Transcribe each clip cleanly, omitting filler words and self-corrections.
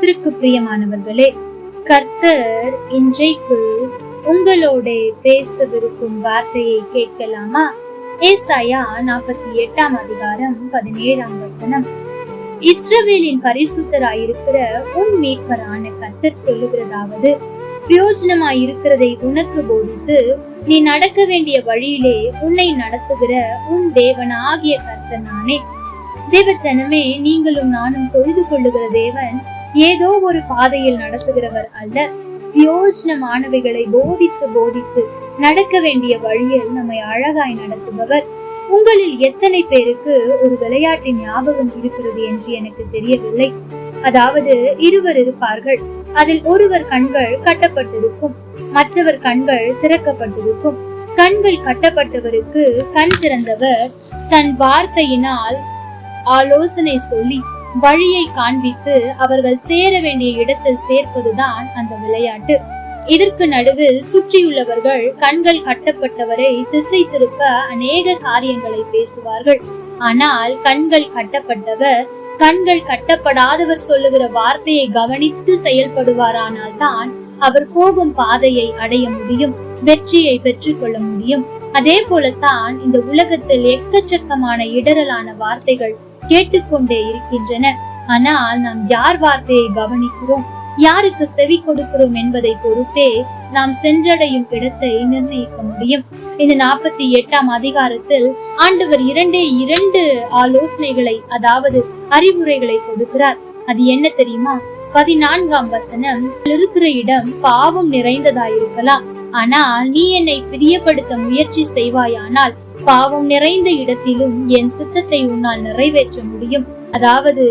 கர்த்தருக்கு பிரியமானவர்களே, கர்த்தர் இன்றைக்கு உங்களோட பேசவிருக்கும் வார்த்தையை கேட்கலாமா? ஏசாயா 48 அதிகாரம் 17 இஸ்ரவேலின் பரிசுத்தராயிருக்கிற உன் மீட்பரான கர்த்தர் சொல்லுகிறதாவது, பிரயோஜனமாயிருக்கிறதை உனக்கு போதித்து நீ நடக்க வேண்டிய வழியிலே உன்னை நடத்துகிற உன் தேவனாகிய கர்த்தர் நானே. தேவஜனமே, நீங்களும் நானும் தொழுது கொள்ளுகிற தேவன் ஏதோ ஒரு பாதையில் நடத்துகிறவர் அல்ல. பிரயோஜனமானவைகளை போதித்து போதித்து நடக்க வேண்டிய வழியில் நம்மை அழகாய் நடத்துபவர். உங்களில் எத்தனை பேருக்கு ஒரு விளையாட்டின் ஞாபகம் இருக்கிறது என்று எனக்கு தெரியவில்லை. அதாவது, இருவர் இருப்பார்கள். அதில் ஒருவர் கண்கள் கட்டப்பட்டிருக்கும், மற்றவர் கண்கள் திறக்கப்பட்டிருக்கும். கண்கள் கட்டப்பட்டவருக்கு கண் திறந்தவர் தன் வார்த்தையினால் ஆலோசனை சொல்லி வழியை காண்பித்து அவர்கள் சேர வேண்டிய இடத்தில் சேர்ப்பதுதான் அந்த விளையாட்டு. இதற்கு நடுவில் சுற்றியுள்ளவர்கள் கண்கள் கட்டப்பட்டவரை திசை திருப்ப அநேக காரியங்களை பேசுவார்கள். ஆனால் கண்கள் கட்டப்பட்டவர் கண்கள் கட்டப்படாதவர் சொல்லுகிற வார்த்தையை கவனித்து செயல்படுவாரானால் தான் அவர் போகும் பாதையை அடைய முடியும், வெற்றியை பெற்றுக் கொள்ள முடியும். அதே போலத்தான் இந்த உலகத்தில் எக்கச்சக்கமான இடரலான வார்த்தைகள் கேட்டுக்கொண்டே இருக்கின்றன. ஆனால் நாம் யார் வார்த்தையை கவனிக்கிறோம், யாருக்கு செவி கொடுக்கிறோம் என்பதை பொறுத்தே நாம் சென்றடையும் இடத்தை நிர்ணயிக்க முடியும். இந்த 48 அதிகாரத்தில் ஆண்டவர் இரண்டு ஆலோசனைகளை, அதாவது அறிவுரைகளை கொடுக்கிறார். அது என்ன தெரியுமா? 14 இருக்கிற இடம் பாவம் நிறைந்ததாயிருக்கலாம், ஆனால் நீ என்னை பிரியப்படுத்த முயற்சி செய்வாயானால் பாவம் நிறைந்த இடத்திலும் என் சித்தத்தை உன்னால் நிறைவேற்ற முடியும். அதாவது,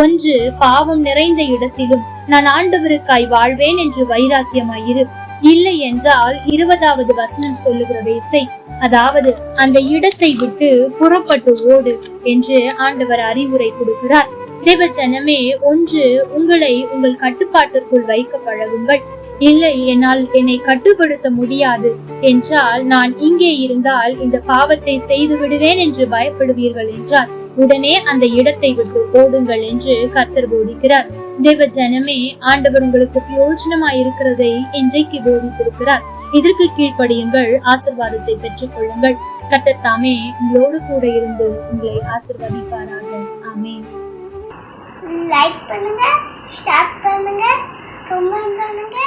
ஒன்று, பாவம் நிறைந்த இடத்திலும் நான் ஆண்டவருக்காய் வாழ்வேன் என்று வைராக்கியமாயிரு. இல்லை என்றால் 20 சொல்லுகிறதை செய். அதாவது, அந்த இடத்தை விட்டு புறப்பட்டு ஓடு என்று ஆண்டவர் அறிவுரை கொடுக்கிறார். தேவஜனமே, ஒன்று, உங்களை உங்கள் கட்டுப்பாட்டிற்குள் வைக்க பழகுங்கள். இல்லை, என்னால் என்னை கட்டுப்படுத்த முடியாது என்றால், நான் இங்கே இருந்தால் இந்த பாவத்தை செய்து விடுவேன் என்று பயப்படுவீர்கள் என்றால் உடனே அந்த இடத்தை விட்டு ஓடுங்கள் என்று கர்த்தர் போதிக்கிறார். தேவஜனமே, ஆண்டவர் உங்களுக்கு பிரயோஜனமாய் இருக்கிறதை இன்றைக்கு போதித்திருக்கிறார். இதற்கு கீழ்ப்படியுங்கள், ஆசீர்வாதத்தை பெற்றுக் கொள்ளுங்கள். கர்த்தர் தாமே உங்களோடு கூட இருந்து உங்களை ஆசீர்வதிப்பாராக. ஆமென். லைக் பண்ணுங்க, ஷேர் பண்ணுங்க, கமெண்ட் பண்ணுங்க.